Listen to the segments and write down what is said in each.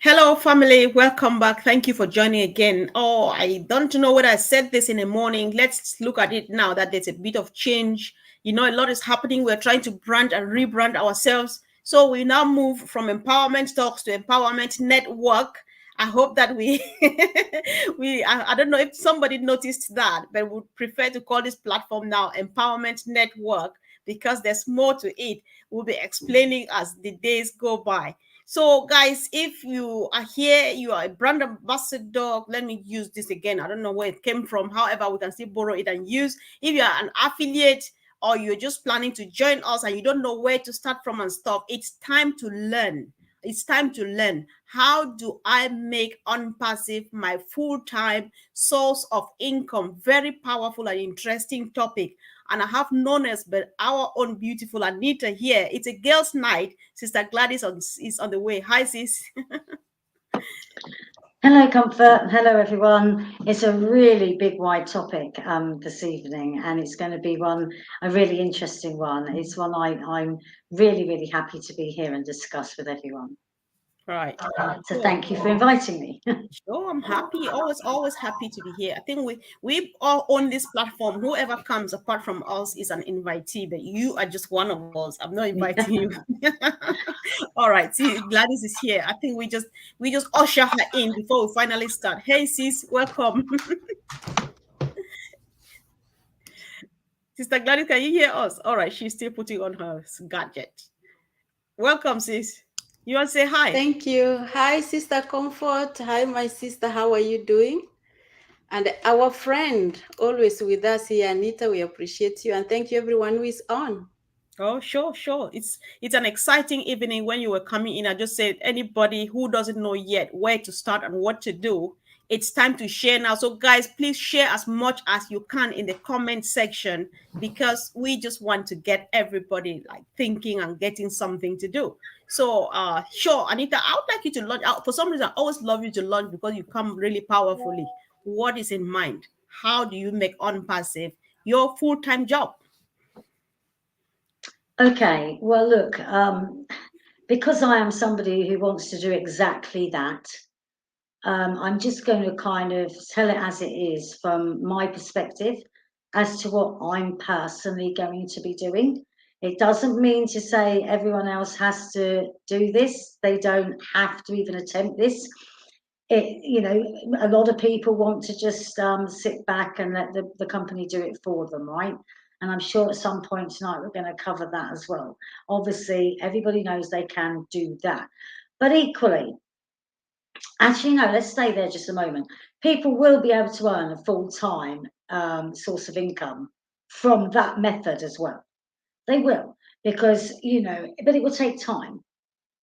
Hello, family. Welcome back. Thank you for joining again. Oh, I don't know whether I said this in the morning. Let's look at it now that there's a bit of change. A lot is happening. We're trying to brand and rebrand ourselves. So we now move from empowerment talks to empowerment network. I hope that we I don't know if somebody noticed that, but would prefer to call this platform now Empowerment Network because there's more to it. We'll be explaining as the days go by. So, guys, if you are here, you are a brand ambassador. Let me use this again. I don't know where it came from. However, we can still borrow it and use. If you are an affiliate or you're just planning to join us and you don't know where to start from and stuff, it's time to learn. It's time to learn. How do I make ONPASSIVE my full-time source of income? Very powerful and interesting topic. And I have known us, but our own beautiful Anita here. It's a girls' night. Sister Gladys is on the way. Hi, sis. Hello, Comfort. Hello, everyone. It's a really big, wide topic this evening, and it's going to be a really interesting one. It's one I'm really, really happy to be here and discuss with everyone. Right. So Sure. thank you for inviting me. Sure, I'm happy. Always happy to be here. I think we all own this platform. Whoever comes apart from us is an invitee, but you are just one of us. I'm not inviting you. All right. See, Gladys is here. I think we just usher her in before we finally start. Hey, sis, welcome. Sister Gladys, can you hear us? All right, she's still putting on her gadget. Welcome, sis. You want to say hi? Thank you. Hi, Sister Comfort. Hi, my sister. How are you doing? And our friend, always with us here, Anita, we appreciate you. And thank you, everyone who is on. Oh, sure, sure. It's an exciting evening. When you were coming in, I just said anybody who doesn't know yet where to start and what to do, it's time to share now. So, guys, please share as much as you can in the comment section because we just want to get everybody like thinking and getting something to do. So, sure, Anita, I would like you to launch out. For some reason, I always love you to launch because you come really powerfully. What is in mind? How do you make OnPassive your full-time job? Okay, well, look, because I am somebody who wants to do exactly that, I'm just going to kind of tell it as it is from my perspective as to what I'm personally going to be doing. It doesn't mean to say everyone else has to do this. They don't have to even attempt this. A lot of people want to just sit back and let the company do it for them, right? And I'm sure at some point tonight we're going to cover that as well. Obviously, everybody knows they can do that. But equally, actually, no, let's stay there just a moment. People will be able to earn a full-time source of income from that method as well. They will, because, but it will take time.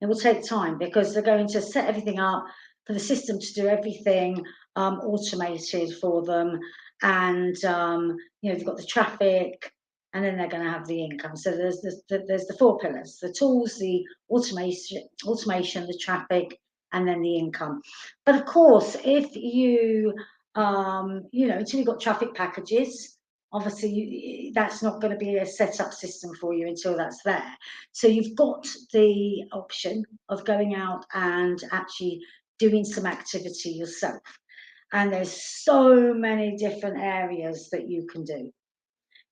It will take time because they're going to set everything up for the system to do everything automated for them. And, they've got the traffic and then they're going to have the income. So there's the four pillars, the tools, the automation, the traffic, and then the income. But of course, if until you've got traffic packages, obviously that's not going to be a set up system for you until that's there. So you've got the option of going out and actually doing some activity yourself. And there's so many different areas that you can do.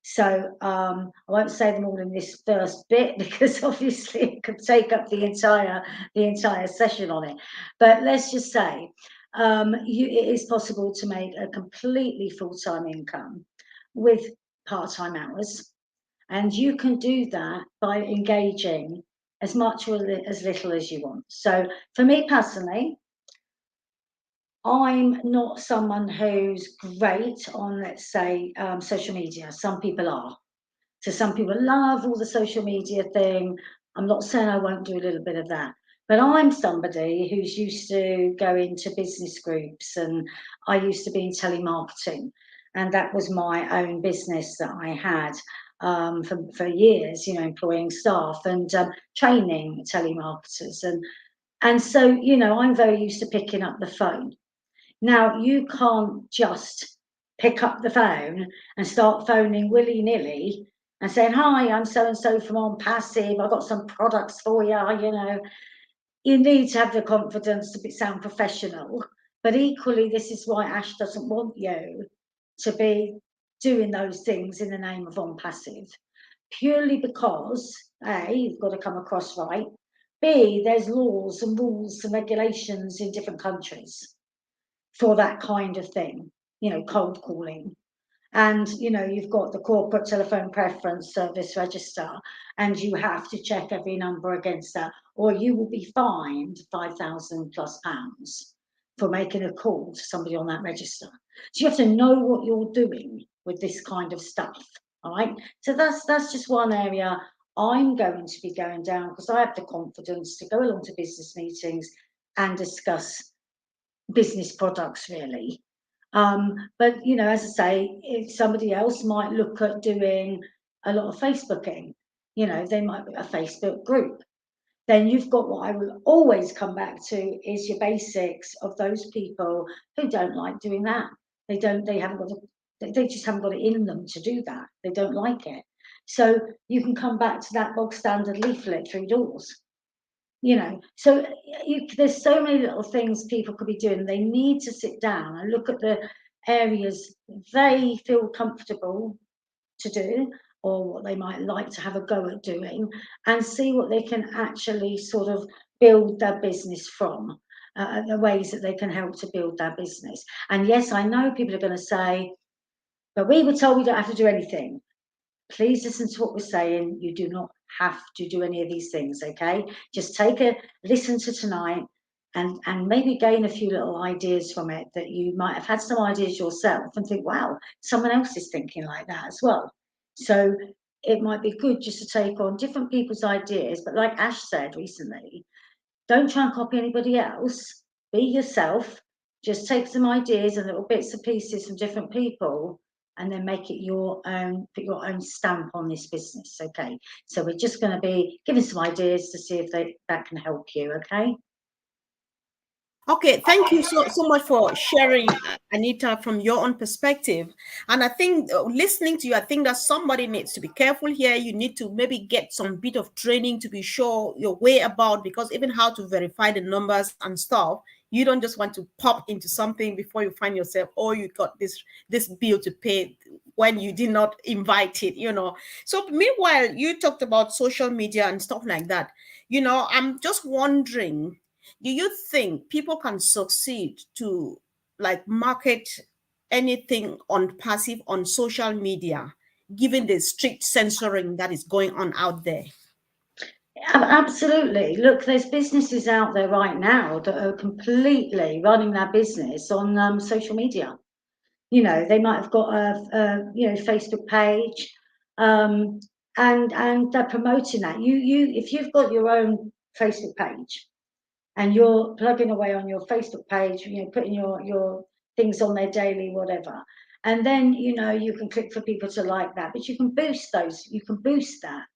So I won't say them all in this first bit because obviously it could take up the entire session on it. But let's just say it is possible to make a completely full-time income with part-time hours, and you can do that by engaging as much or as little as you want. So for me personally, I'm not someone who's great on, let's say, social media. Some people are. So some people love all the social media thing. I'm not saying I won't do a little bit of that, but I'm somebody who's used to going to business groups, and I used to be in telemarketing, and that was my own business that I had for years, employing staff and training telemarketers, and so I'm very used to picking up the phone. Now, you can't just pick up the phone and start phoning willy-nilly and saying, "Hi, I'm so and so from OnPassive. I've got some products for you." you need to have the confidence to sound professional. But equally, this is why Ash doesn't want you to be doing those things in the name of ONPASSIVE, purely because A, you've got to come across right. B, there's laws and rules and regulations in different countries for that kind of thing, cold calling. And, you've got the corporate telephone preference service register, and you have to check every number against that, or you will be fined £5,000 plus for making a call to somebody on that register. So you have to know what you're doing with this kind of stuff. All right. So that's just one area I'm going to be going down, because I have the confidence to go along to business meetings and discuss business products, really. But as I say, if somebody else might look at doing a lot of Facebooking, they might be a Facebook group. Then you've got what I will always come back to is your basics of those people who don't like doing that. They just haven't got it in them to do that. They don't like it. So you can come back to that bog standard leaflet through doors. So there's so many little things people could be doing. They need to sit down and look at the areas they feel comfortable to do, or what they might like to have a go at doing, and see what they can actually sort of build their business from, the ways that they can help to build their business. And yes, I know people are going to say, but we were told we don't have to do anything. Please listen to what we're saying. You do not have to do any of these things, okay? Just listen to tonight and maybe gain a few little ideas from it, that you might have had some ideas yourself and think, wow, someone else is thinking like that as well. So it might be good just to take on different people's ideas. But like Ash said recently, don't try and copy anybody else. Be yourself. Just take some ideas and little bits and pieces from different people, and then make it your own, put your own stamp on this business, okay? So we're just going to be giving some ideas to see if that can help you, okay? Okay, thank you so much for sharing, Anita, from your own perspective. And I think listening to you, I think that somebody needs to be careful here. You need to maybe get some bit of training to be sure your way about, because even how to verify the numbers and stuff, you don't just want to pop into something before you find yourself, oh, you got this bill to pay when you did not invite it. So meanwhile, you talked about social media and stuff like that. I'm just wondering, do you think people can succeed to like market anything on passive on social media, given the strict censoring that is going on out there? Absolutely. Look, there's businesses out there right now that are completely running their business on social media. They might have got a Facebook page, and they're promoting that. If you've got your own Facebook page and you're plugging away on your Facebook page, putting your things on there daily, whatever, and then you can click for people to like that, but you can boost that.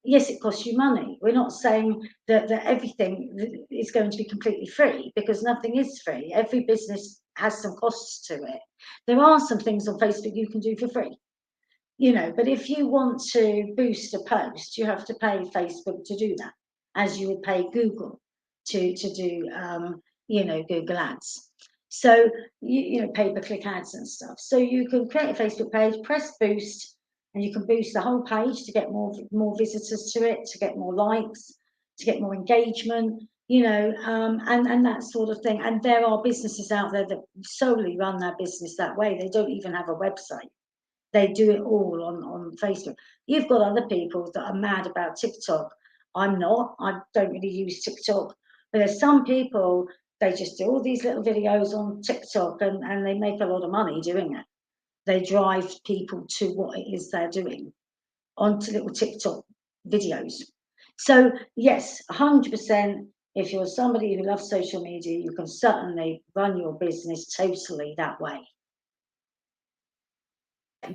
Yes, it costs you money. We're not saying that everything is going to be completely free, because nothing is free. Every business has some costs to it. There are some things on Facebook you can do for free, but if you want to boost a post, you have to pay Facebook to do that, as you would pay Google to do, Google ads. So, pay-per-click ads and stuff. So you can create a Facebook page, press boost, and you can boost the whole page to get more visitors to it, to get more likes, to get more engagement, and that sort of thing. And there are businesses out there that solely run their business that way. They don't even have a website. They do it all on Facebook. You've got other people that are mad about TikTok. I'm not. I don't really use TikTok. But there's some people, they just do all these little videos on TikTok, and they make a lot of money doing it. They drive people to what it is they're doing onto little TikTok videos. So yes, 100%, if you're somebody who loves social media, you can certainly run your business totally that way.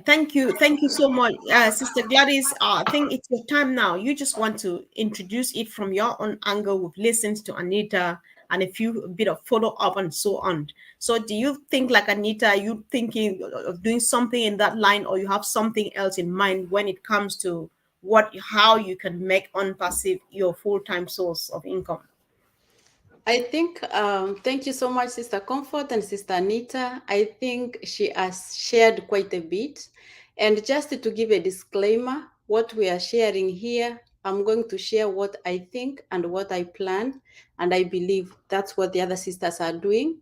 Thank you so much, Sister Gladys. I think it's your time now. You just want to introduce it from your own angle. We've listened to Anita and a bit of follow up and so on. So do you think, like Anita, are you thinking of doing something in that line, or you have something else in mind when it comes to how you can make ONPASSIVE your full-time source of income? I think, thank you so much, Sister Comfort and Sister Anita. I think she has shared quite a bit. And just to give a disclaimer, what we are sharing here, I'm going to share what I think and what I plan. And I believe that's what the other sisters are doing.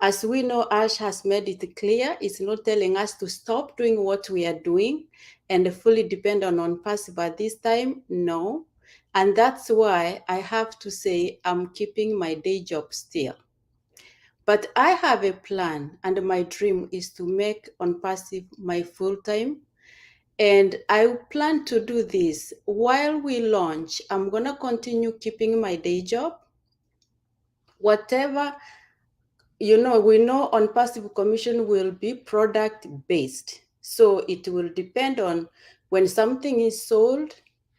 As we know, Ash has made it clear, it's not telling us to stop doing what we are doing and fully depend on ONPASSIVE at this time. No. And that's why I have to say I'm keeping my day job still. But I have a plan, and my dream is to make ONPASSIVE my full time. And I plan to do this while we launch. I'm going to continue keeping my day job. Whatever, we know ONPASSIVE commission will be product based. So it will depend on when something is sold,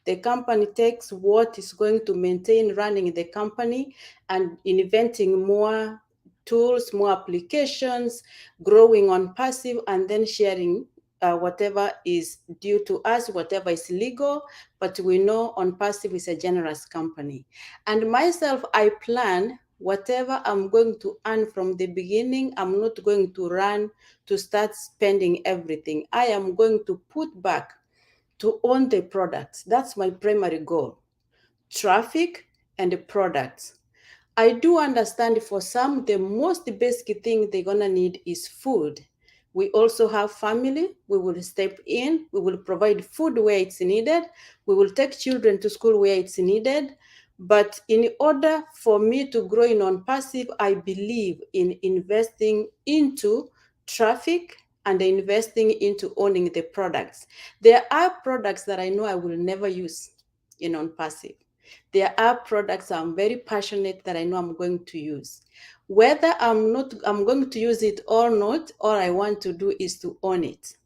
the company takes what is going to maintain running the company and inventing more tools, more applications, growing ONPASSIVE, and then sharing whatever is due to us, whatever is legal. But we know ONPASSIVE is a generous company. And myself, I plan whatever I'm going to earn from the beginning. I'm not going to run to start spending everything. I am going to put back to own the products. That's my primary goal. Traffic and the products. I do understand for some, the most basic thing they're gonna need is food. We also have family. We will step in. We will provide food where it's needed. We will take children to school where it's needed. But in order for me to grow in ONPASSIVE, I believe in investing into traffic and investing into owning the products. There are products that I know I will never use in ONPASSIVE. There are products I'm very passionate that I know I'm going to use. Whether I'm going to use it or not, all I want to do is to own it.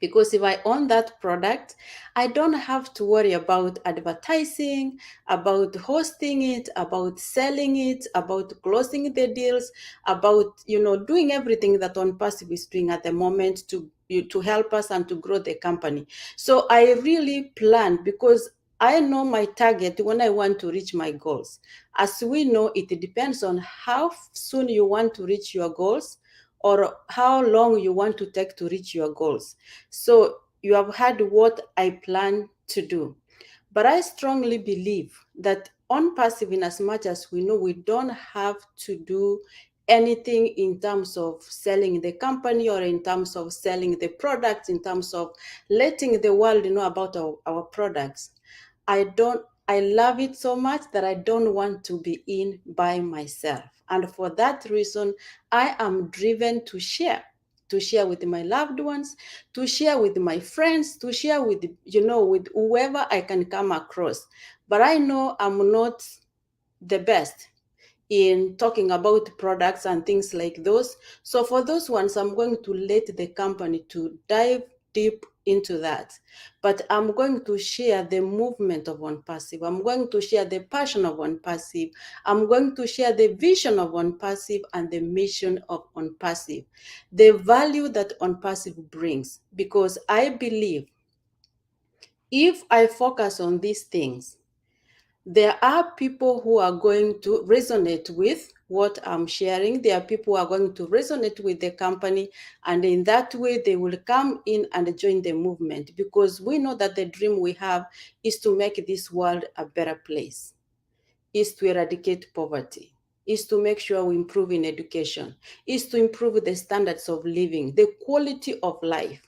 Because if I own that product, I don't have to worry about advertising, about hosting it, about selling it, about closing the deals, about doing everything that ONPASSIVE is doing at the moment to help us and to grow the company. So I really plan because I know my target when I want to reach my goals. As we know, it depends on how soon you want to reach your goals or how long you want to take to reach your goals. So you have heard what I plan to do. But I strongly believe that ONPASSIVE, in as much as we know we don't have to do anything in terms of selling the company or in terms of selling the products, in terms of letting the world know about our products. I love it so much that I don't want to be in by myself. And for that reason, I am driven to share with my loved ones, to share with my friends, to share with with whoever I can come across. But I know I'm not the best in talking about products and things like those. So for those ones, I'm going to let the company to dive deep into that. But I'm going to share the movement of ONPASSIVE. I'm going to share the passion of ONPASSIVE. I'm going to share the vision of ONPASSIVE and the mission of ONPASSIVE, the value that ONPASSIVE brings. Because I believe if I focus on these things, there are people who are going to resonate with what I'm sharing. There are people who are going to resonate with the company, and in that way, they will come in and join the movement, because we know that the dream we have is to make this world a better place, is to eradicate poverty, is to make sure we improve in education, is to improve the standards of living, the quality of life,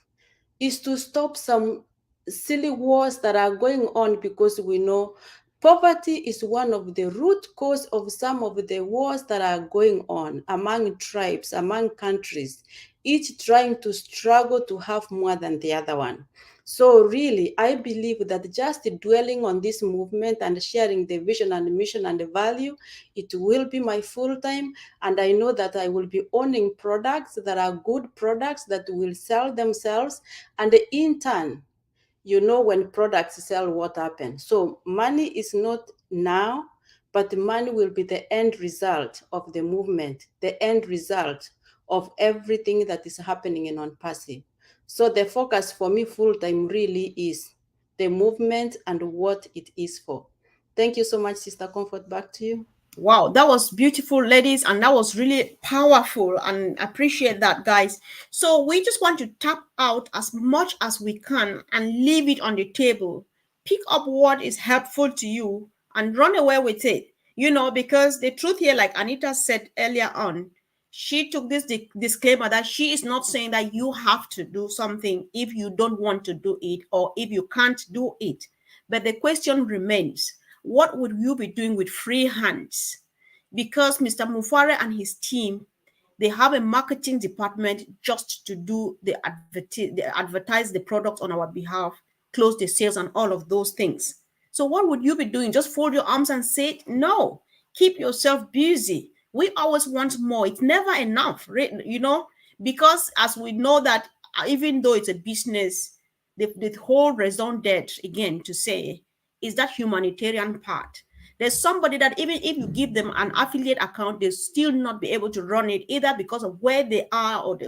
is to stop some silly wars that are going on, because we know poverty is one of the root cause of some of the wars that are going on among tribes, among countries, each trying to struggle to have more than the other one. So really, I believe that just dwelling on this movement and sharing the vision and mission and the value, it will be my full time. And I know that I will be owning products that are good products that will sell themselves. And in turn, when products sell, what happens? So money is not now, but money will be the end result of the movement, the end result of everything that is happening in ONPASSIVE. So the focus for me full time really is the movement and what it is for. Thank you so much, Sister Comfort. Back to you. Wow, that was beautiful, ladies, and that was really powerful, and appreciate that, guys. So we just want to tap out as much as we can and leave it on the table. Pick up what is helpful to you and run away with it. Because the truth here, like Anita said earlier on, she took this disclaimer that she is not saying that you have to do something if you don't want to do it or if you can't do it. But the question remains, what would you be doing with free hands? Because Mr. Mufare and his team, they have a marketing department just to do they advertise the product on our behalf, close the sales and all of those things. So what would you be doing? Just fold your arms and say, no, keep yourself busy. We always want more. It's never enough, because as we know that even though it's a business, the whole raison d'etre, again, to say, is that humanitarian part. There's somebody that even if you give them an affiliate account, they'll still not be able to run it, either because of where they are or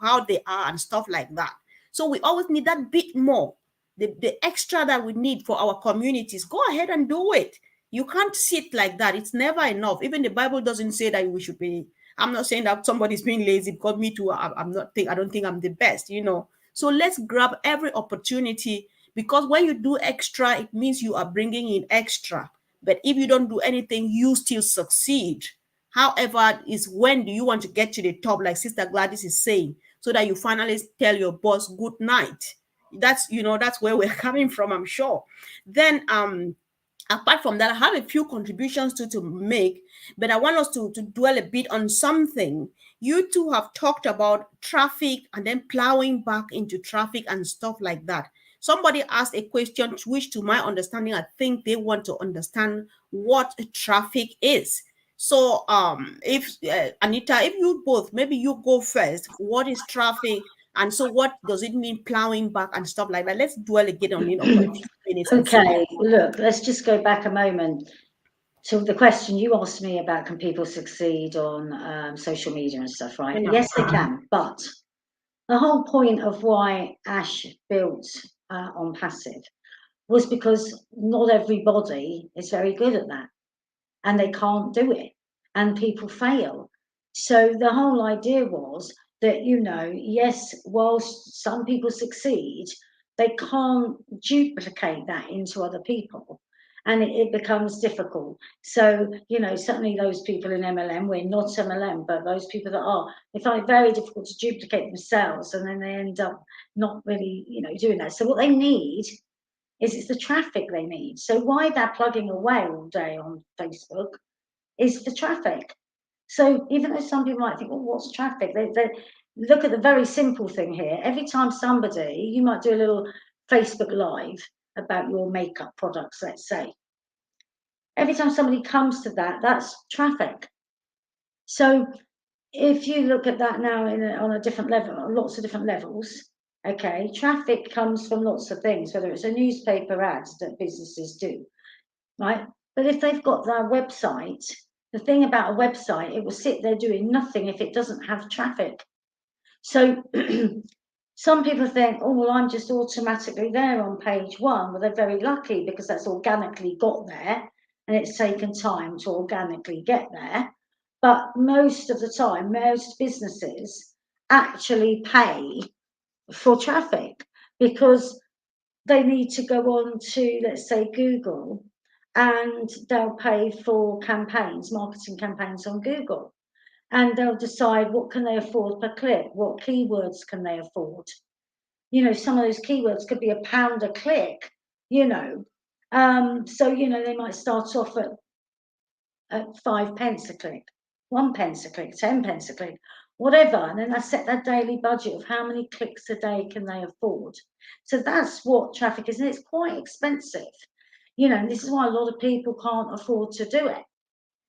how they are and stuff like that. So we always need that bit more, the extra that we need for our communities. Go ahead and do it. You can't sit like that. It's never enough. Even the Bible doesn't say that we should be. I'm not saying that somebody's being lazy, because me too. I don't think I'm the best. So let's grab every opportunity, because when you do extra, it means you are bringing in extra. But if you don't do anything, you still succeed. However, is when do you want to get to the top, like Sister Gladys is saying, so that you finally tell your boss good night. That's where we're coming from, I'm sure. Then apart from that, I have a few contributions to make, but I want us to dwell a bit on something. You two have talked about traffic and then plowing back into traffic and stuff like that. Somebody asked a question, which to my understanding, I think they want to understand what traffic is. So, if Anita, if you both, maybe you go first. What is traffic? And so what does it mean plowing back and stuff like that? Let's dwell again on, for a few minutes and see. Okay, look, let's just go back a moment to the question you asked me about, can people succeed on social media and stuff, right? Yes, they can, but the whole point of why Ash built ONPASSIVE was because not everybody is very good at that, and they can't do it, and people fail. So the whole idea was that, yes, whilst some people succeed, they can't duplicate that into other people, and it becomes difficult. So, certainly those people in MLM, we're not MLM, but those people that are, they find it very difficult to duplicate themselves, and then they end up not really, doing that. So what they need is, it's the traffic they need. So why they're plugging away all day on Facebook is the traffic. So even though some people might think, well, what's traffic? They look at the very simple thing here. Every time somebody, you might do a little Facebook Live about your makeup products, let's say. Every time somebody comes to that, that's traffic. So if you look at that now on a different level, lots of different levels, okay, traffic comes from lots of things, whether it's a newspaper ad that businesses do, right? But if they've got their website, the thing about a website, it will sit there doing nothing if it doesn't have traffic. So some people think, oh, well, I'm just automatically there on page one. Well, they're very lucky, because that's organically got there, and it's taken time to organically get there. But most of the time, most businesses actually pay for traffic, because they need to go on to, let's say, Google, and they'll pay for campaigns, marketing campaigns on Google, and they'll decide what can they afford per click, what keywords can they afford. Some of those keywords could be £1 a click, so they might start off at 5 pence a click, 1 pence a click, 10 pence a click, whatever, and then they set their daily budget of how many clicks a day can they afford. So that's what traffic is, and it's quite expensive. This is why a lot of people can't afford to do it.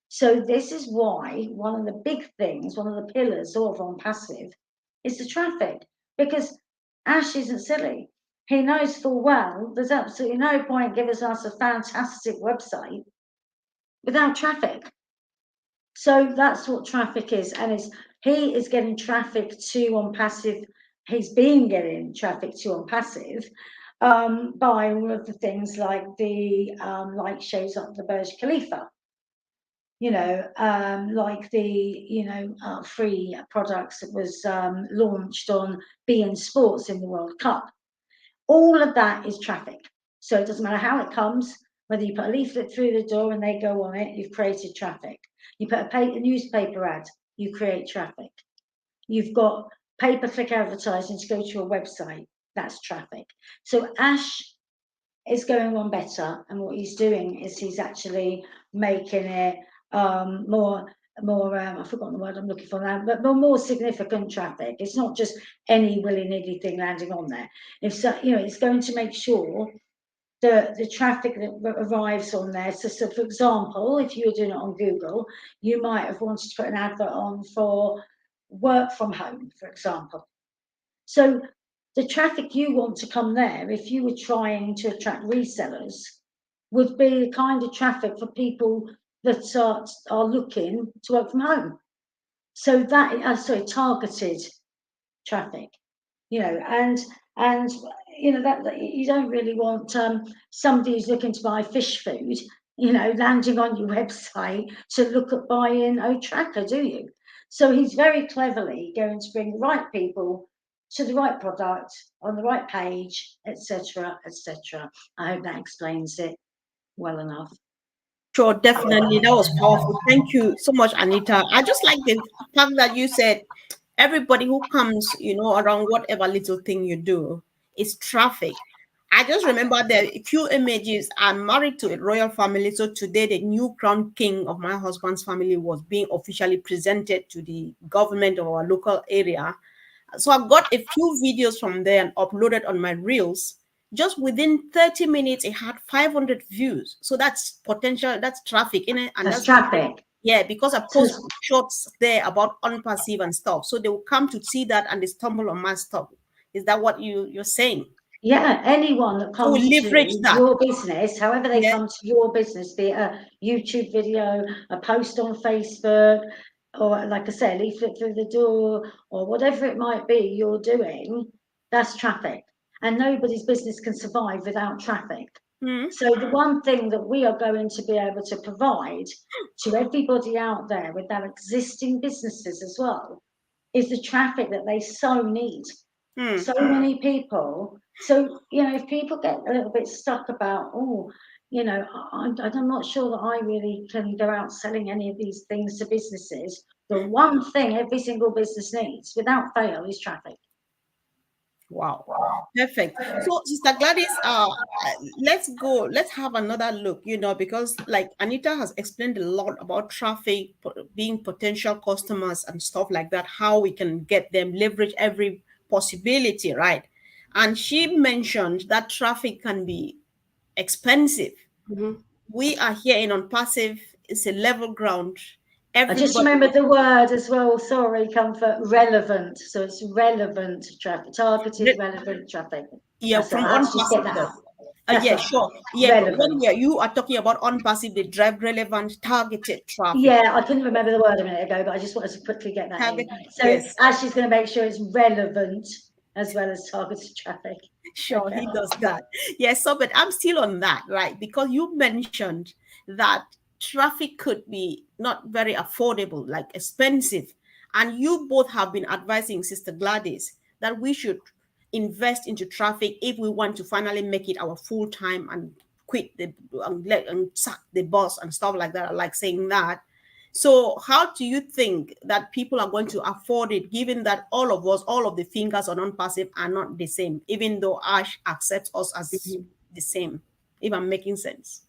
So this is why one of the big things, one of the pillars of ONPASSIVE is the traffic, because Ash isn't silly. He knows full well there's absolutely no point giving us a fantastic website without traffic. So that's what traffic is, and he is getting traffic to ONPASSIVE. He's been getting traffic to ONPASSIVE by all of the things like the light shows up the Burj Khalifa. like the free products that was launched on beIN Sports in the World Cup. All of that is traffic. So it doesn't matter how it comes, whether you put a leaflet through the door and they go on it, you've created traffic. You put a newspaper ad, you create traffic. You've got pay-per-click advertising to go to a website, that's traffic. So Ash is going on better, and what he's doing is he's actually making it more I've forgotten the word I'm looking for now, but more significant traffic. It's not just any willy-nilly thing landing on there. If so, it's going to make sure the traffic that arrives on there. So for example, if you were doing it on Google, you might have wanted to put an advert on for work from home, for example. So the traffic you want to come there, if you were trying to attract resellers, would be the kind of traffic for people that are looking to work from home. So that targeted traffic, and that you don't really want somebody who's looking to buy fish food, landing on your website to look at buying tracker, do you? So he's very cleverly going to bring the right people to the right product on the right page, etc., etc. I hope that explains it well enough. Sure, definitely. That was powerful. Thank you so much, Anita. I just like the fact that you said everybody who comes, around whatever little thing you do is traffic. I just remember the few images. I'm married to a royal family. So today, the new crown king of my husband's family was being officially presented to the government of our local area. So I got a few videos from there and uploaded on my reels. Just within 30 minutes, it had 500 views. So that's potential, that's traffic in it. And that's traffic. Yeah, because I post shorts there about ONPASSIVE and stuff. So they will come to see that and they stumble on my stuff. Is that what you're saying? Yeah, anyone that comes to your business, however they come to your business, be it a YouTube video, a post on Facebook, or like I said, leaflet through the door, or whatever it might be you're doing, that's traffic. And nobody's business can survive without traffic. So the one thing that we are going to be able to provide to everybody out there with their existing businesses as well is the traffic that they so need. So many people. So, if people get a little bit stuck about, I'm not sure that I really can go out selling any of these things to businesses. The one thing every single business needs, without fail, is traffic. Wow. Perfect. So, Sister Gladys, let's have another look, because like Anita has explained a lot about traffic, being potential customers and stuff like that, how we can get them, leverage every possibility, right? And she mentioned that traffic can be expensive. We are here in ONPASSIVE, it's a level ground. I just remembered the word as well. Sorry, Comfort. Relevant. So it's relevant traffic, targeted, relevant traffic. Yeah, from ONPASSIVE. Yeah, sure. Yeah, relevant. But when you are talking about ONPASSIVE, they drive relevant, targeted traffic. Yeah, I couldn't remember the word a minute ago, but I just wanted to quickly get that in. So yes. Ashley's going to make sure it's relevant as well as targeted traffic. Sure, he does that. Yes, so but I'm still on that, right? Because you mentioned that traffic could be not very affordable, like expensive. And you both have been advising Sister Gladys that we should invest into traffic if we want to finally make it our full time and quit and sack the boss and stuff like that. I like saying that. So how do you think that people are going to afford it, given that all of the fingers on ONPASSIVE are not the same, even though Ash accepts us as the same, if I'm making sense?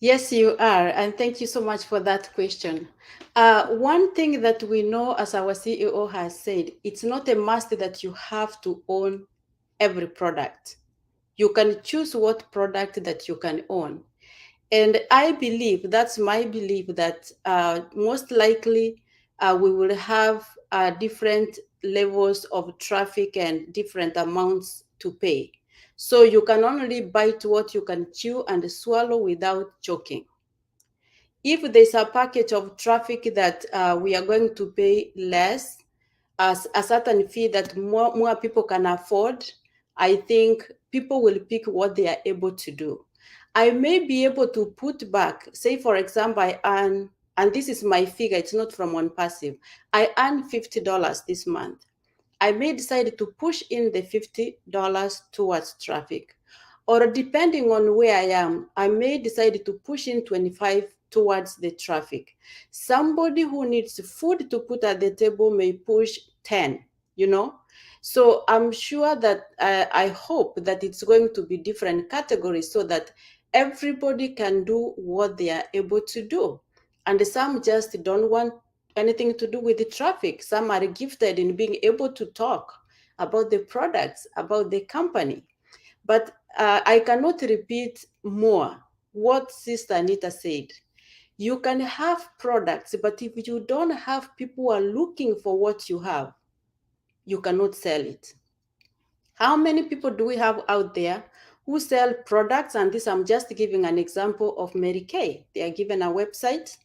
Yes, you are. And thank you so much for that question. One thing that we know, as our CEO has said, it's not a must that you have to own every product. You can choose what product that you can own. And I believe, that's my belief, that most likely we will have different levels of traffic and different amounts to pay. So you can only bite what you can chew and swallow without choking. If there's a package of traffic that we are going to pay less, as a certain fee that more people can afford, I think people will pick what they are able to do. I may be able to put back, say, for example, I earn and this is my figure, it's not from ONPASSIVE, I earn $50 this month. I may decide to push in the $50 towards traffic. Or depending on where I am, I may decide to push in 25 towards the traffic. Somebody who needs food to put at the table may push 10, you know. So I'm sure that I hope that it's going to be different categories so that everybody can do what they are able to do. And some just don't want anything to do with the traffic. Some are gifted in being able to talk about the products, about the company. But I cannot repeat more what Sister Anita said. You can have products, but if you don't have people who are looking for what you have, you cannot sell it. How many people do we have out there who sell products? And this, I'm just giving an example of Mary Kay. They are given a website.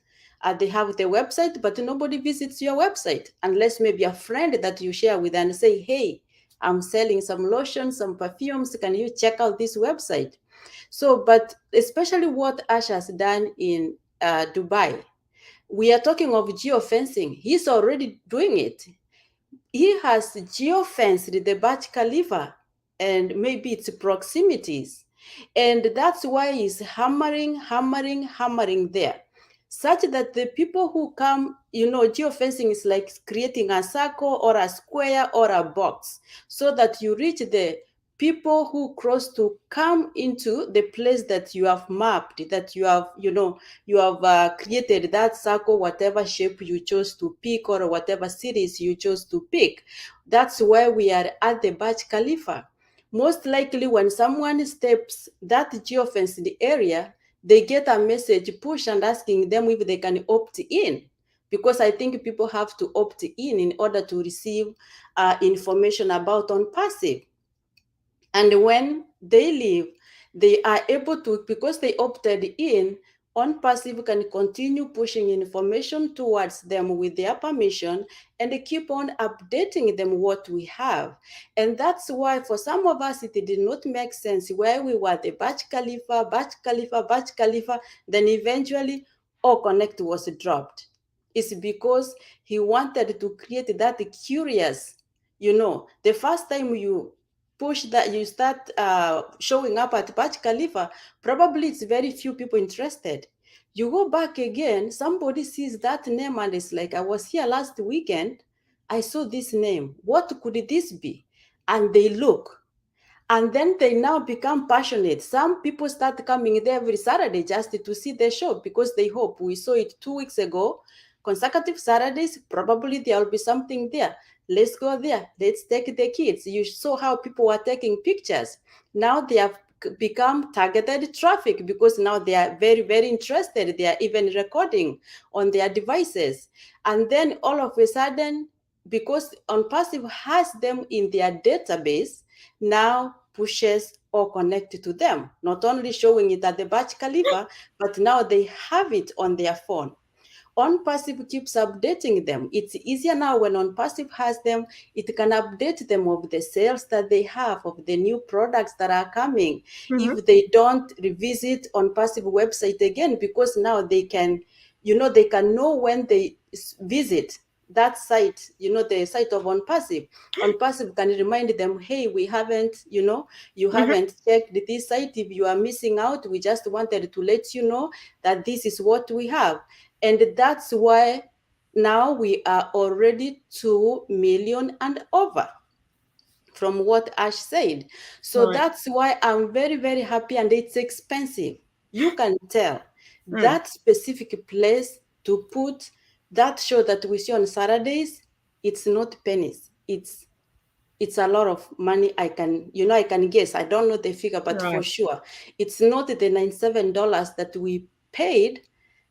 They have the website, but nobody visits your website unless maybe a friend that you share with and say, hey, I'm selling some lotions, some perfumes. Can you check out this website? So, but especially what Ash has done in Dubai, we are talking of geofencing. He's already doing it. He has geofenced the Burj Khalifa and maybe its proximities. And that's why he's hammering there. Such that the people who come, geofencing is like creating a circle or a square or a box so that you reach the people who cross to come into the place that you have mapped, that you have, you have created that circle, whatever shape you chose to pick or whatever cities you chose to pick. That's why we are at the Burj Khalifa. Most likely when someone steps that geofenced area, they get a message push and asking them if they can opt in, because I think people have to opt in order to receive information about ONPASSIVE. And when they leave, they are able to, because they opted in, ONPASSIVE can continue pushing information towards them with their permission and keep on updating them what we have. And that's why for some of us, it did not make sense where we were the Burj Khalifa, then eventually All Connect was dropped. It's because he wanted to create that curious, the first time you push that, you start showing up at Burj Khalifa, probably it's very few people interested. You go back again, somebody sees that name and it's like, I was here last weekend, I saw this name, what could this be? And they look, and then they now become passionate. Some people start coming there every Saturday just to see the show because they hope. We saw it 2 weeks ago, consecutive Saturdays, probably there will be something there. Let's go there. Let's take the kids. You saw how people were taking pictures. Now they have become targeted traffic because now they are very, very interested. They are even recording on their devices. And then all of a sudden, because ONPASSIVE has them in their database, now pushes or connected to them, not only showing it at the Burj Khalifa, but now they have it on their phone. ONPASSIVE keeps updating them. It's easier now when ONPASSIVE has them, it can update them of the sales that they have, of the new products that are coming. If they don't revisit ONPASSIVE website again, because now they can, they can know when they visit that site, the site of ONPASSIVE. ONPASSIVE can remind them, hey, we haven't, you haven't checked this site. If you are missing out, we just wanted to let you know that this is what we have. And that's why now we are already 2 million and over from what Ash said. So that's why I'm very, very happy, and it's expensive. You can tell that specific place to put that show that we see on Saturdays, it's not pennies. It's a lot of money. I can guess. I don't know the figure, but for sure, it's not the $97 that we paid,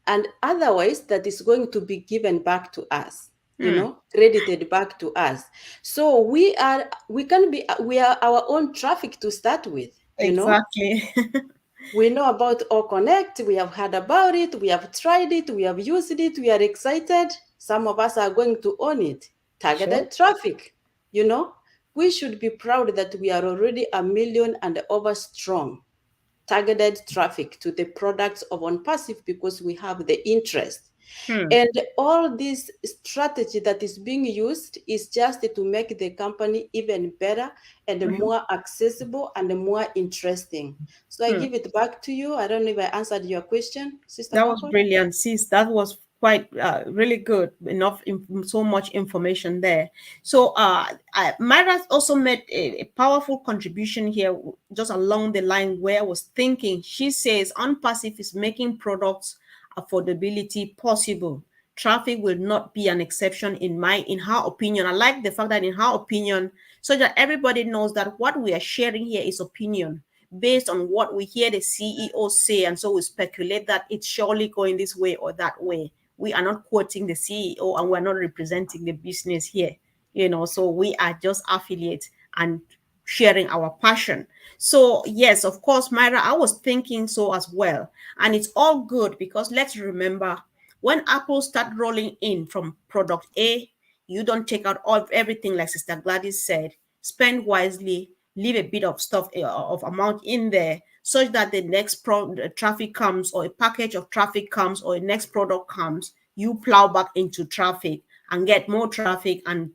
and otherwise that is going to be given back to us, credited back to us. So we are our own traffic to start with. Exactly. We know about All Connect. We have heard about it. We have tried it. We have used it. We are excited. Some of us are going to own it. Targeted traffic, we should be proud that we are already 1 million and over strong. Targeted traffic to the products of ONPASSIVE because we have the interest. And all this strategy that is being used is just to make the company even better and more accessible and more interesting. So I give it back to you. I don't know if I answered your question, Sister That was Comfort. brilliant, sis. That was quite really good. Enough, so much information there. So, Myra also made a powerful contribution here, just along the line where I was thinking. She says, ONPASSIVE is making products affordability possible. Traffic will not be an exception in her opinion. I like the fact that in her opinion, so that everybody knows that what we are sharing here is opinion based on what we hear the CEO say, and so we speculate that it's surely going this way or that way. We are not quoting the CEO and we're not representing the business here, so we are just affiliates and sharing our passion. So, yes, of course, Myra, I was thinking so as well. And it's all good because let's remember when Apple start rolling in from product A, you don't take out all of everything, like Sister Gladys said. Spend wisely, leave a bit of stuff of amount in there such that the next traffic comes, or a package of traffic comes, or a next product comes, you plow back into traffic and get more traffic, and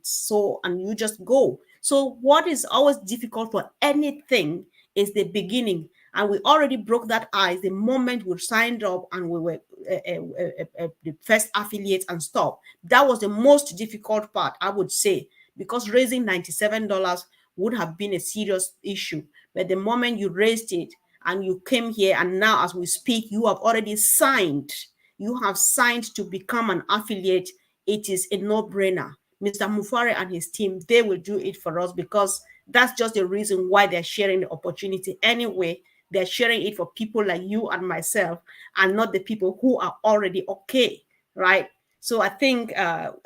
you just go. So what is always difficult for anything is the beginning, and we already broke that ice the moment we signed up and we were the first affiliates and stuff. That was the most difficult part, I would say, because raising $97 would have been a serious issue. But the moment you raised it and you came here, and now as we speak, you have already signed. You have signed to become an affiliate. It is a no-brainer. Mr. Mufare and his team, they will do it for us because that's just the reason why they're sharing the opportunity anyway. They're sharing it for people like you and myself, and not the people who are already okay, right? So I think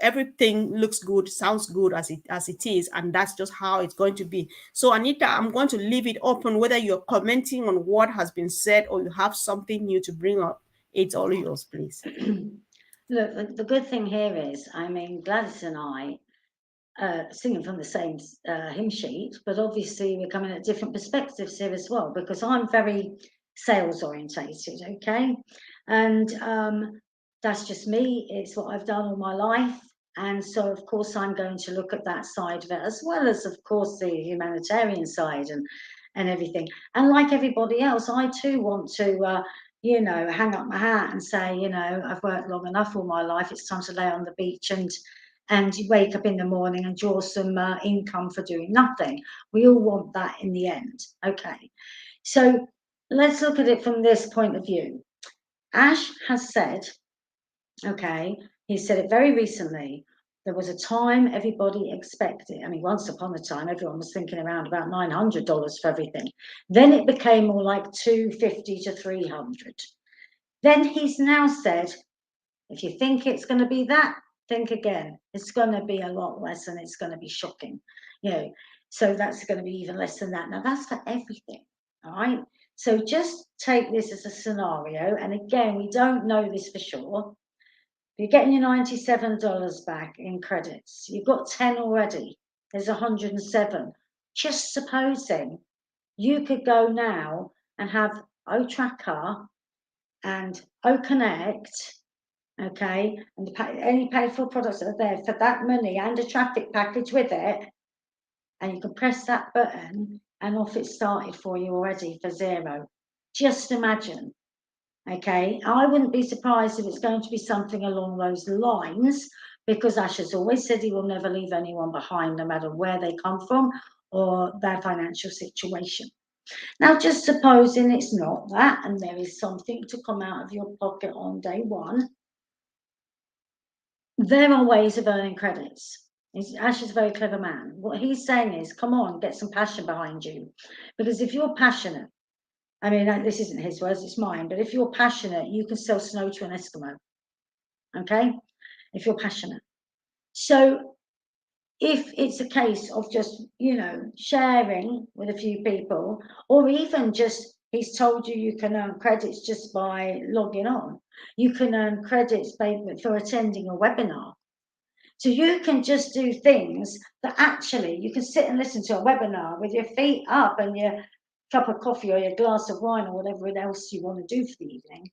everything looks good, sounds good as it is, and that's just how it's going to be. So Anita, I'm going to leave it open whether you're commenting on what has been said or you have something new to bring up. It's all yours, please. Look, the good thing here is, I mean, Gladys and I singing from the same hymn sheet, but obviously we're coming at different perspectives here as well, because I'm very sales orientated, okay? And that's just me. It's what I've done all my life. And so, of course, I'm going to look at that side of it, as well as, of course, the humanitarian side and everything. And like everybody else, I too want to hang up my hat and say, I've worked long enough all my life. It's time to lay on the beach and you wake up in the morning and draw some income for doing nothing. We all want that in the end. Okay. So let's look at it from this point of view. Ash has said, okay, he said it very recently. There was a time everybody expected. I mean, once upon a time, everyone was thinking around about $900 for everything. Then it became more like $250 to $300. Then he's now said, if you think it's going to be that, think again. It's going to be a lot less, and it's going to be shocking. So that's going to be even less than that. Now that's for everything. All right. So just take this as a scenario. And again, we don't know this for sure. You're getting your $97 back in credits. You've got 10 already. There's 107. Just supposing you could go now and have O-Tracker and O-Connect, okay, and any paid for products that are there for that money and a traffic package with it, and you can press that button and off it started for you already for zero. Just imagine. Okay, I wouldn't be surprised if it's going to be something along those lines, because Ash has always said he will never leave anyone behind, no matter where they come from or their financial situation. Now, just supposing it's not that, and there is something to come out of your pocket on day one, there are ways of earning credits. Ash is a very clever man. What he's saying is, come on, get some passion behind you, because if you're passionate, I mean, this isn't his words, it's mine, but if you're passionate, you can sell snow to an Eskimo, okay? If you're passionate. So if it's a case of just, sharing with a few people, or even just, he's told you can earn credits just by logging on. You can earn credits for attending a webinar. So you can just do things that actually, you can sit and listen to a webinar with your feet up and your cup of coffee or your glass of wine or whatever else you want to do for the evening.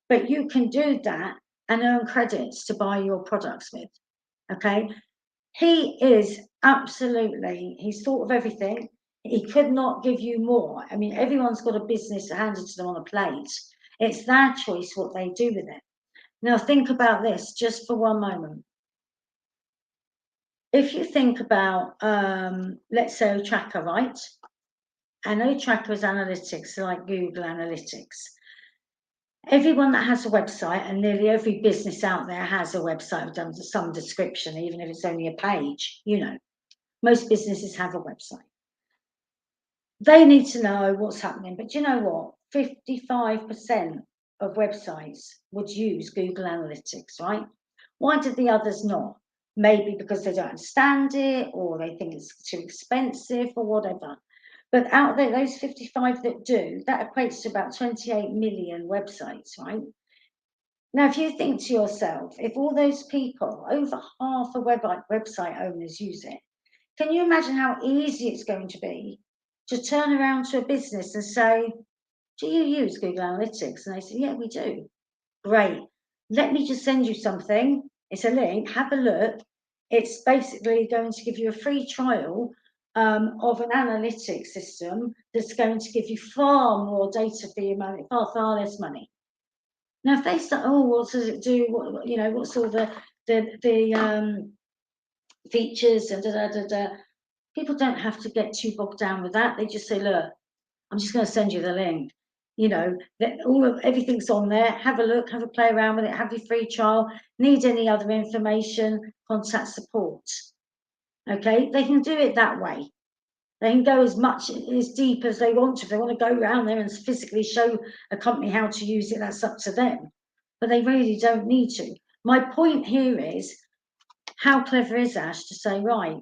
But you can do that and earn credits to buy your products with. Okay, he is absolutely, he's thought of everything. He could not give you more. I mean, everyone's got a business handed to them on a plate. It's their choice what they do with it. Now think about this just for one moment. If you think about, let's say a tracker, right? I know tracker is analytics, like Google Analytics. Everyone that has a website, and nearly every business out there has a website with some description, even if it's only a page, you know. Most businesses have a website. They need to know what's happening. But you know what? 55% of websites would use Google Analytics, right? Why did the others not? Maybe because they don't understand it, or they think it's too expensive, or whatever. But out there, those 55 that do, that equates to about 28 million websites, right? Now, if you think to yourself, if all those people, over half of website owners use it, can you imagine how easy it's going to be to turn around to a business and say, do you use Google Analytics? And they say, yeah, we do. Great. Let me just send you something. It's a link. Have a look. It's basically going to give you a free trial of an analytics system that's going to give you far more data for your money, far less money. Now, if they start, oh, what does it do? What, you know, what's all the features and people don't have to get too bogged down with that. They just say, look, I'm just going to send you the link. You know, everything's on there. Have a look, have a play around with it, have your free trial. Need any other information, contact support. Okay, they can do it that way. They can go as deep as they want to. If they want to go around there and physically show a company how to use it, that's up to them. But they really don't need to. My point here is, how clever is Ash to say, right,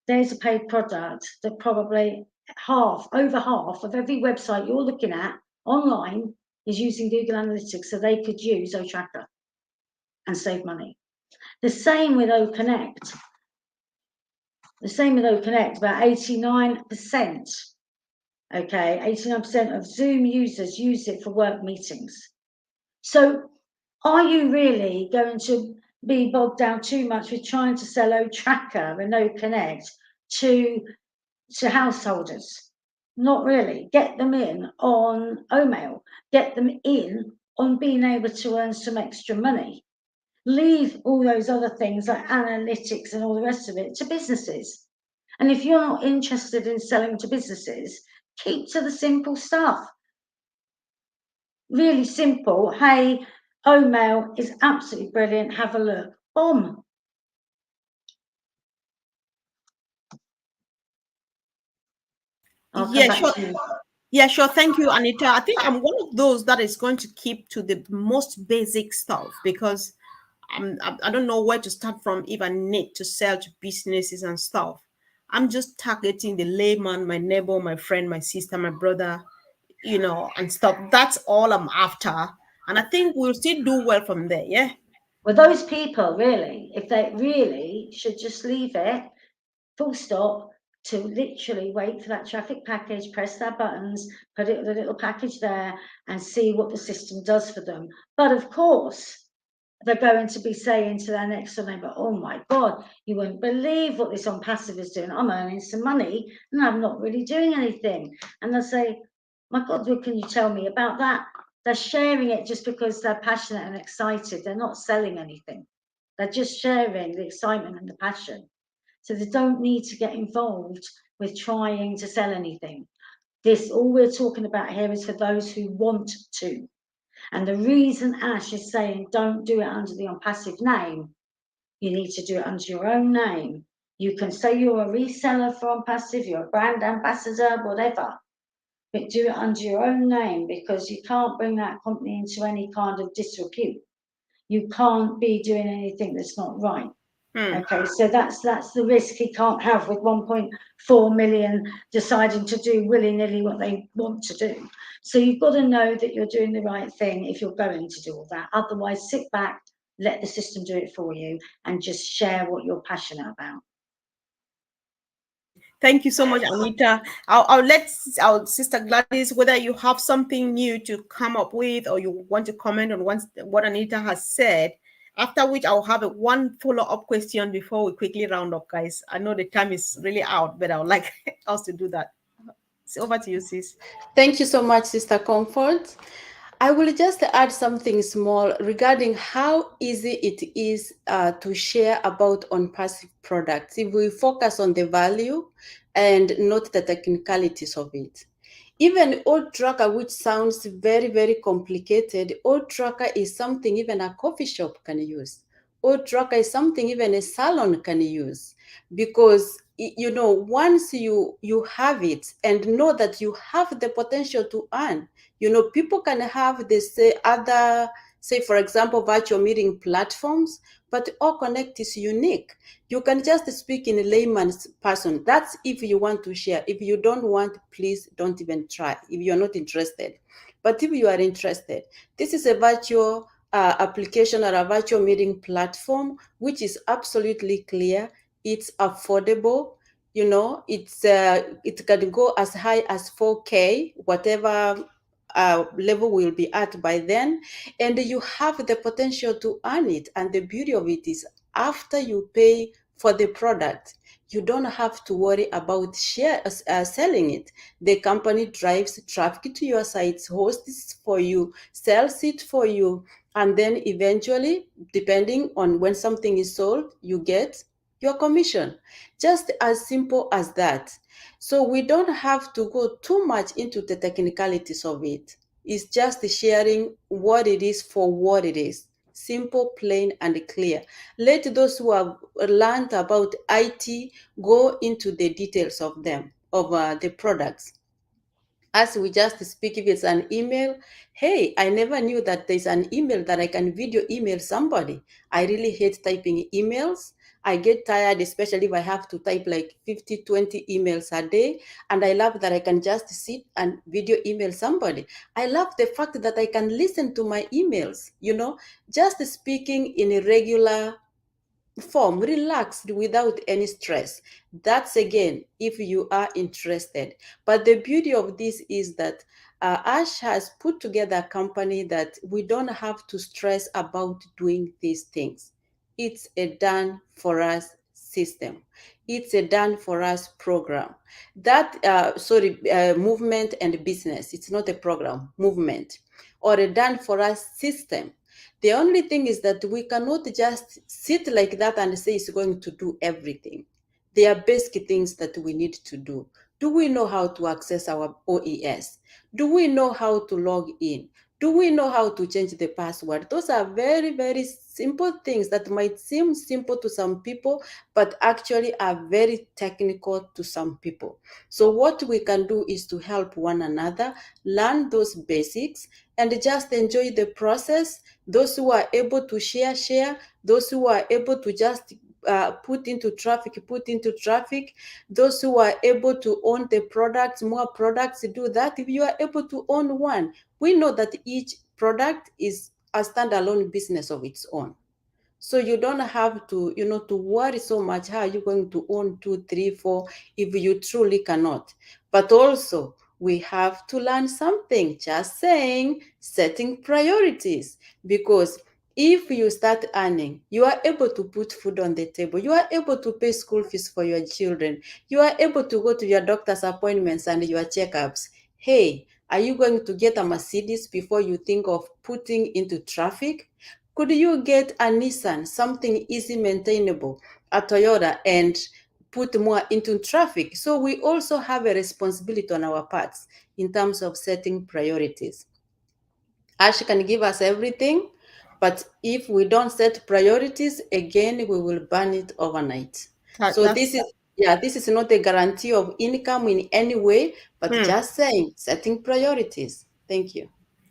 there's a paid product that probably over half of every website you're looking at online is using Google Analytics, so they could use OTracker and save money. The same with OConnect. About 89%. Okay, 89% of Zoom users use it for work meetings. So are you really going to be bogged down too much with trying to sell OTracker and OConnect to householders? Not really. Get them in on OMail. Get them in on being able to earn some extra money. Leave all those other things like analytics and all the rest of it to businesses. And if you're not interested in selling to businesses, keep to the simple stuff. Really simple. Hey, OMail is absolutely brilliant. Have a look. Boom. I'll come back to you. Yeah, sure. Thank you, Anita. I think I'm one of those that is going to keep to the most basic stuff, because I don't know where to start from if I need to sell to businesses and stuff. I'm just targeting the layman, my neighbor, my friend, my sister, my brother, and stuff. That's all I'm after. And I think we'll still do well from there. Yeah. Well, those people really, if they really should just leave it, full stop, to literally wait for that traffic package, press their buttons, put it the little package there, and see what the system does for them. But of course, they're going to be saying to their next door neighbour, oh my God, you wouldn't believe what this ONPASSIVE is doing. I'm earning some money and I'm not really doing anything. And they'll say, my God, what can you tell me about that? They're sharing it just because they're passionate and excited. They're not selling anything. They're just sharing the excitement and the passion. So they don't need to get involved with trying to sell anything. All we're talking about here is for those who want to. And the reason Ash is saying don't do it under the ONPASSIVE name, you need to do it under your own name. You can say you're a reseller for ONPASSIVE, you're a brand ambassador, whatever, but do it under your own name, because you can't bring that company into any kind of disrepute. You can't be doing anything that's not right. Okay, so that's the risk he can't have with 1.4 million deciding to do willy-nilly what they want to do. So you've got to know that you're doing the right thing if you're going to do all that. Otherwise, sit back, let the system do it for you, and just share what you're passionate about. Thank you so much, Anita. I'll let our sister Gladys, whether you have something new to come up with or you want to comment on what Anita has said. After which, I'll have one follow-up question before we quickly round up, guys. I know the time is really out, but I would like us to do that. So over to you, sis. Thank you so much, Sister Comfort. I will just add something small regarding how easy it is to share about ONPASSIVE products if we focus on the value and not the technicalities of it. Even old tracker, which sounds very, very complicated, old tracker is something even a coffee shop can use. Old tracker is something even a salon can use, because once you have it and know that you have the potential to earn, people can have this other, say for example, virtual meeting platforms, but All Connect is unique. You can just speak in a layman's person. That's if you want to share. If you don't want, please don't even try, if you're not interested. But if you are interested, this is a virtual application or a virtual meeting platform, which is absolutely clear. It's affordable. It can go as high as 4K, whatever level will be at by then, and you have the potential to earn it. And the beauty of it is, after you pay for the product, you don't have to worry about selling it. The company drives traffic to your sites, hosts for you, sells it for you, and then eventually, depending on when something is sold, you get your commission. Just as simple as that. So we don't have to go too much into the technicalities of it. It's just sharing what it is for what it is. Simple, plain, and clear. Let those who have learned about IT go into the details of them, of the products. As we just speak, if it's an email, hey, I never knew that there's an email that I can video email somebody. I really hate typing emails. I get tired, especially if I have to type like 50, 20 emails a day. And I love that I can just sit and video email somebody. I love the fact that I can listen to my emails, just speaking in a regular form, relaxed, without any stress. That's again if you are interested. But the beauty of this is that Ash has put together a company that we don't have to stress about doing these things. It's a done for us system. It's a done for us program. That movement and business. It's not a program, movement, or a done for us system. The only thing is that we cannot just sit like that and say it's going to do everything. There are basic things that we need to do. Do we know how to access our OES? Do we know how to log in? Do we know how to change the password? Those are very, very simple things that might seem simple to some people, but actually are very technical to some people. So what we can do is to help one another learn those basics and just enjoy the process. Those who are able to share. Those who are able to just put into traffic. Those who are able to own the products, more products, do that. If you are able to own one, we know that each product is a standalone business of its own. So you don't have to, to worry so much how you're going to own 2, 3, 4 if you truly cannot. But also, we have to learn something, just saying, setting priorities. Because if you start earning, you are able to put food on the table. You are able to pay school fees for your children. You are able to go to your doctor's appointments and your checkups. Hey, are you going to get a Mercedes before you think of putting into traffic? Could you get a Nissan, something easy maintainable, a Toyota, and put more into traffic? So we also have a responsibility on our parts in terms of setting priorities. Ash can give us everything, but if we don't set priorities, again, we will burn it overnight. So this is not a guarantee of income in any way, but just saying, setting priorities. Thank you.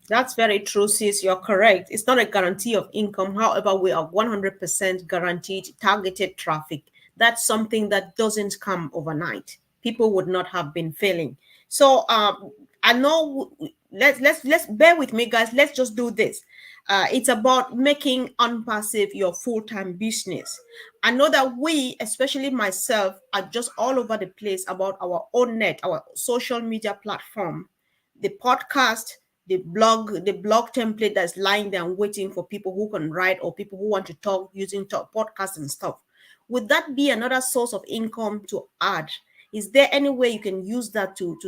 That's very true, sis. You're correct. It's not a guarantee of income. However, we are 100% guaranteed targeted traffic. That's something that doesn't come overnight. People would not have been failing. So I know. Let's bear with me, guys. Let's just do this. It's about making ONPASSIVE your full-time business. I know that we, especially myself, are just all over the place about our own net, our social media platform, the podcast, the blog template that's lying there and waiting for people who can write or people who want to talk using talk podcasts and stuff. Would that be another source of income to add? Is there any way you can use that to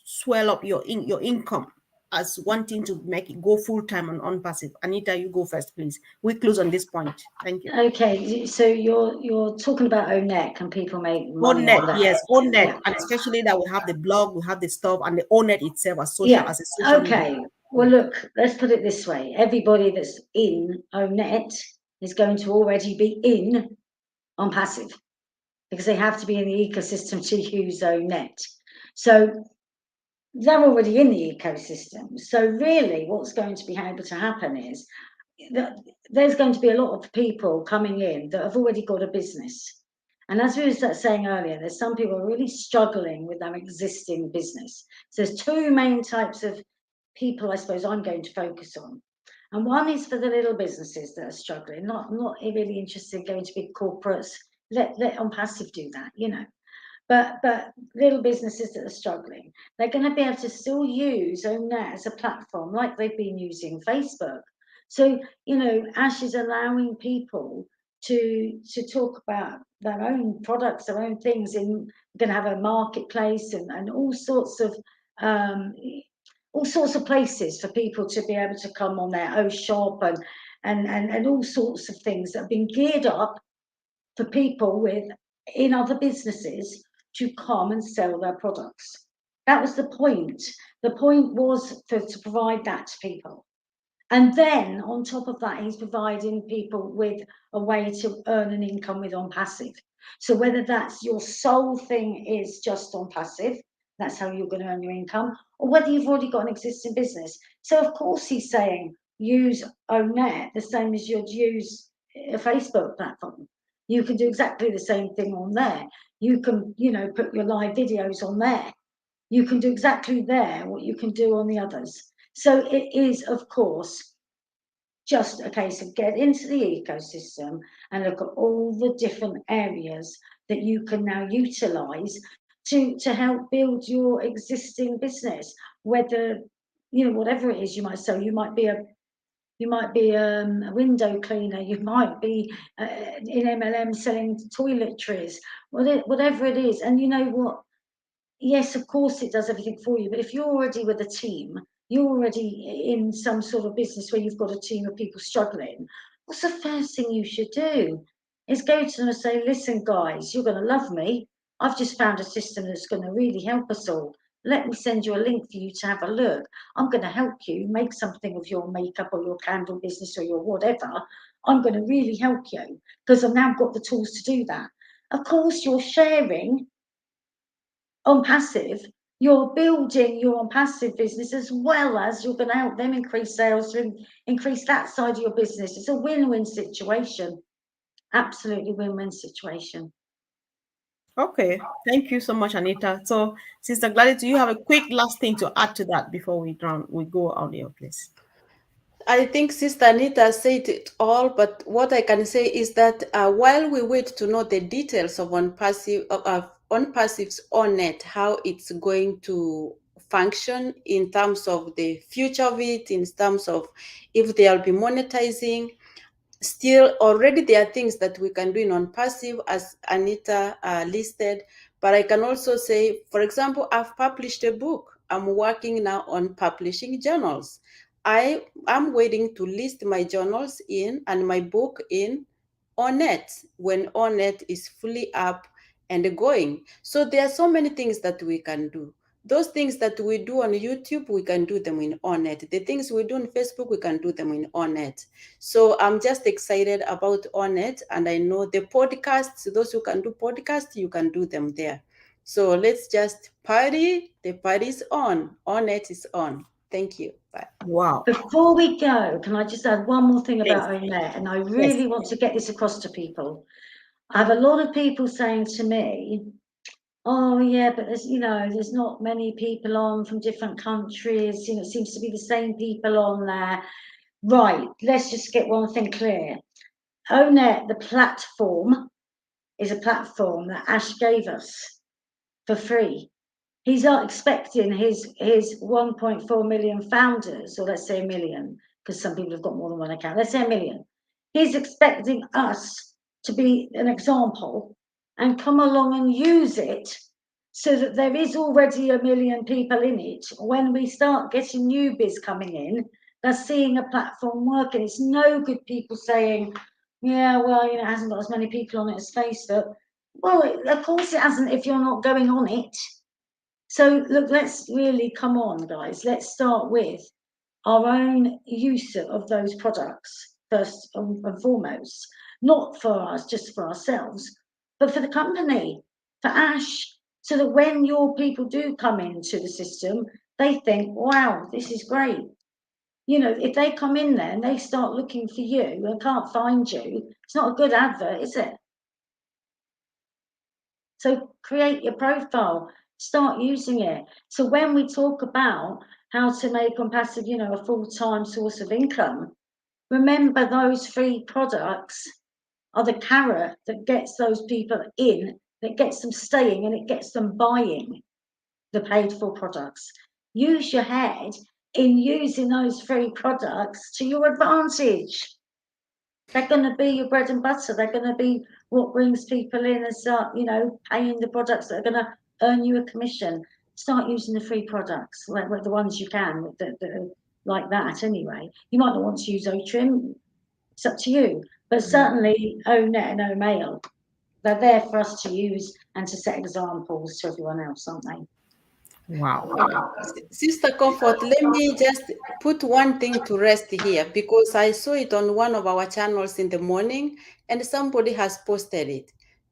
swell up your income as wanting to make it go full time on passive? Anita, you go first, please. We close on this point. Thank you. Okay, so you're talking about ONET, and people make Own money net, on that. yes, own net, Yeah. and especially that we have the blog, we have the stuff, and the own net itself Yeah. as a social media. Okay. Well, look, let's put it this way. Everybody that's in ONET is going to already be in on passive, because they have to be in the ecosystem to use ONET. So they're already in the ecosystem. So really what's going to be able to happen is that there's going to be a lot of people coming in that have already got a business. And as we were saying earlier, there's some people are really struggling with their existing business. So there's two main types of people, I suppose, I'm going to focus on. And one is for the little businesses that are struggling. I'm not really interested in going to big corporates. Let ONPASSIVE do that, you know. But little businesses that are struggling, they're going to be able to still use ONET as a platform like they've been using Facebook. So, you know, Ash is allowing people to talk about their own products, their own things. In going to have a marketplace and um, all sorts of places for people to be able to come on their own shop and all sorts of things that have been geared up for people with in other businesses to come and sell their products. That was the point. The point was to provide that to people. And then on top of that, he's providing people with a way to earn an income with ONPASSIVE. So whether that's your sole thing is just ONPASSIVE, that's how you're going to earn your income, or whether you've already got an existing business. So of course he's saying use ONET the same as you'd use a Facebook platform. You can do exactly the same thing on there. You can, you know, put your live videos on there. You can do exactly there what you can do on the others. So it is, of course, just a case of get into the ecosystem and look at all the different areas that you can now utilize to help build your existing business. Whether, you know, whatever it is you might sell, you might be a window cleaner, you might be in MLM selling toiletries, whatever it is. And you know what? Yes, of course it does everything for you, but if you're already with a team, you're already in some sort of business where you've got a team of people struggling, what's the first thing you should do? Is go to them and say, listen, guys, you're going to love me. I've just found a system that's going to really help us all. Let me send you a link for you to have a look. I'm going to help you make something of your makeup or your candle business or your whatever. I'm going to really help you because I've now got the tools to do that. Of course, you're sharing ONPASSIVE, you're building your ONPASSIVE business as well as you're going to help them increase sales to increase that side of your business. It's a win-win situation. Absolutely win-win situation. Okay, thank you so much, Anita. So, Sister Gladys, do you have a quick last thing to add to that before we go on your place? I think Sister Anita said it all, but what I can say is that while we wait to know the details of ONPASSIVE's ONNET, how it's going to function in terms of the future of it, in terms of if they'll be monetizing, still already there are things that we can do in ONPASSIVE as Anita listed, but I can also say, for example, I've published a book. I'm working now on publishing journals. I am waiting to list my journals in and my book in ONET when ONET is fully up and going. So there are so many things that we can do. Those things that we do on YouTube, we can do them in ONET. The things we do on Facebook, we can do them in ONET. So I'm just excited about ONET, and I know the podcasts, those who can do podcasts, you can do them there. So let's just party. The party's on. ONET is on. Thank you. Bye. Wow. Before we go, can I just add one more thing Yes. about ONET? And I Yes. really want to get this across to people. I have a lot of people saying to me, oh yeah, but there's, you know, there's not many people on from different countries. You know, it seems to be the same people on there. Right, let's just get one thing clear. ONET, the platform, is a platform that Ash gave us for free. He's not expecting his 1.4 million founders, or let's say a million, because some people have got more than one account. Let's say a million. He's expecting us to be an example and come along and use it so that there is already a million people in it. When we start getting newbies coming in, they're seeing a platform working. It's no good people saying, yeah, well, you know, it hasn't got as many people on it as Facebook. Well, of course it hasn't if you're not going on it. So look, let's really come on, guys. Let's start with our own use of those products first and foremost, not for us, just for ourselves, but for the company, for Ash, so that when your people do come into the system, they think, wow, this is great. You know, if they come in there and they start looking for you and can't find you, it's not a good advert, is it? So create your profile, start using it. So when we talk about how to make ONPASSIVE, you know, a full-time source of income, remember those free products are the carrot that gets those people in, that gets them staying, and it gets them buying the paid-for products. Use your head in using those free products to your advantage. They're going to be your bread and butter. They're going to be what brings people in and start, you know, paying the products that are going to earn you a commission. Start using the free products, like the ones you can, that are like that anyway. You might not want to use Otrim. It's up to you. But certainly ONET and OMail, they're there for us to use and to set examples to everyone else, aren't they? Wow. Sister Comfort, let me just put one thing to rest here, because I saw it on one of our channels in the morning and somebody has posted it.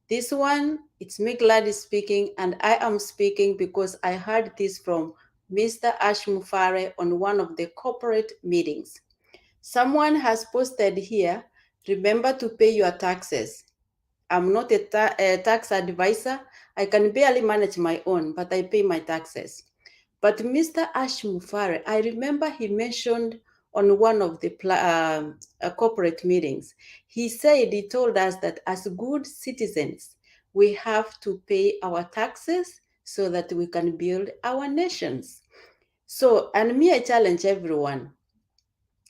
This one, it's me Gladys speaking, and I am speaking because I heard this from Mr. Ash Mufare on one of the corporate meetings. Someone has posted here, remember to pay your taxes. I'm not a tax advisor. I can barely manage my own, but I pay my taxes. But Mr. Ash Mufare, I remember he mentioned on one of the corporate meetings, he told us that as good citizens, we have to pay our taxes so that we can build our nations. So, and me, I challenge everyone.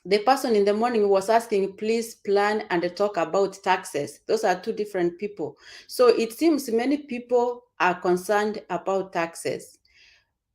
The person in the morning was asking, please plan and talk about taxes. Those are two different people. So it seems many people are concerned about taxes.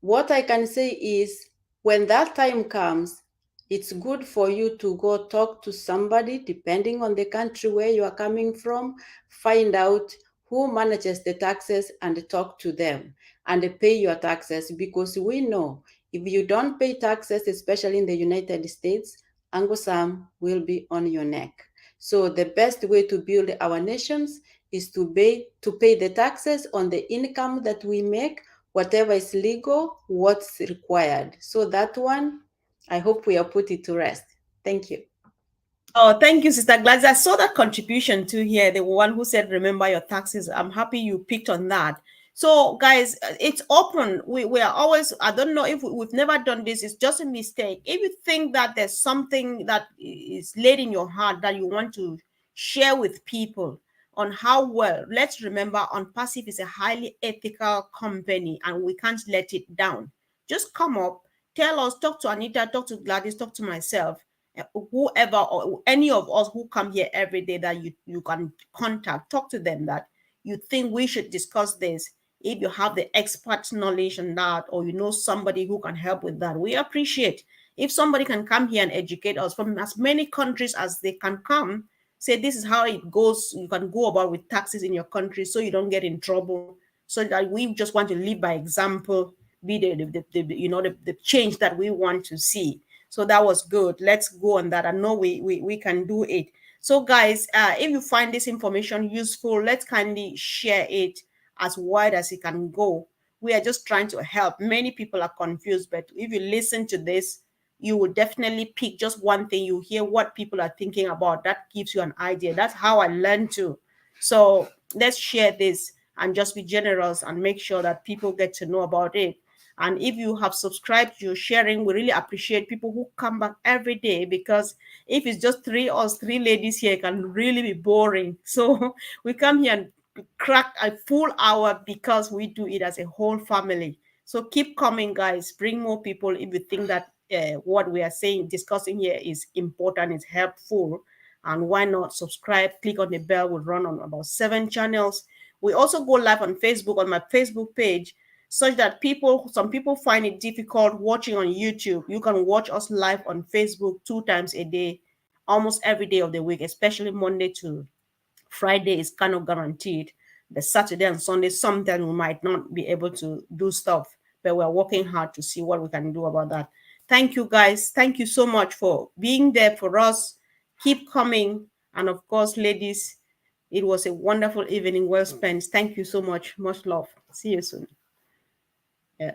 What I can say is, when that time comes, it's good for you to go talk to somebody, depending on the country where you are coming from, find out who manages the taxes and talk to them and pay your taxes, because we know if you don't pay taxes, especially in the United States, Uncle Sam will be on your neck. So the best way to build our nations is to pay the taxes on the income that we make, whatever is legal, what's required. So that one, I hope we have put it to rest. Thank you. Oh, thank you, Sister Gladys. I saw that contribution too here. The one who said, remember your taxes. I'm happy you picked on that. So, guys, it's open. We are always, I don't know if we've never done this. It's just a mistake. If you think that there's something that is laid in your heart that you want to share with people on how well, let's remember ONPASSIVE is a highly ethical company and we can't let it down. Just come up, tell us, talk to Anita, talk to Gladys, talk to myself, whoever or any of us who come here every day that you can contact, talk to them that you think we should discuss this. If you have the expert knowledge on that, or you know somebody who can help with that, we appreciate. If somebody can come here and educate us from as many countries as they can come, say this is how it goes, you can go about with taxes in your country so you don't get in trouble, so that we just want to live by example, be the change that we want to see. So that was good. Let's go on that. I know we can do it. So guys, if you find this information useful, let's kindly share it as wide as it can go. We are just trying to help. Many people are confused, but if you listen to this, you will definitely pick just one thing. You hear what people are thinking about. That gives you an idea. That's how I learned to. So let's share this and just be generous and make sure that people get to know about it. And if you have subscribed, you're sharing, we really appreciate people who come back every day, because if it's just three ladies here, it can really be boring. So we come here and crack a full hour because we do it as a whole family. So keep coming, guys. Bring more people if you think that what we are saying, discussing here is important, is helpful. And why not subscribe? Click on the bell. We run on about 7 channels. We also go live on Facebook, on my Facebook page, such that some people find it difficult watching on YouTube. You can watch us live on Facebook 2 times a day, almost every day of the week, especially Monday to Friday is kind of guaranteed. The Saturday and Sunday, sometimes we might not be able to do stuff, but we're working hard to see what we can do about that. Thank you, guys. Thank you so much for being there for us. Keep coming. And of course, ladies, it was a wonderful evening, well spent. Thank you so much. Much love. See you soon. Yeah.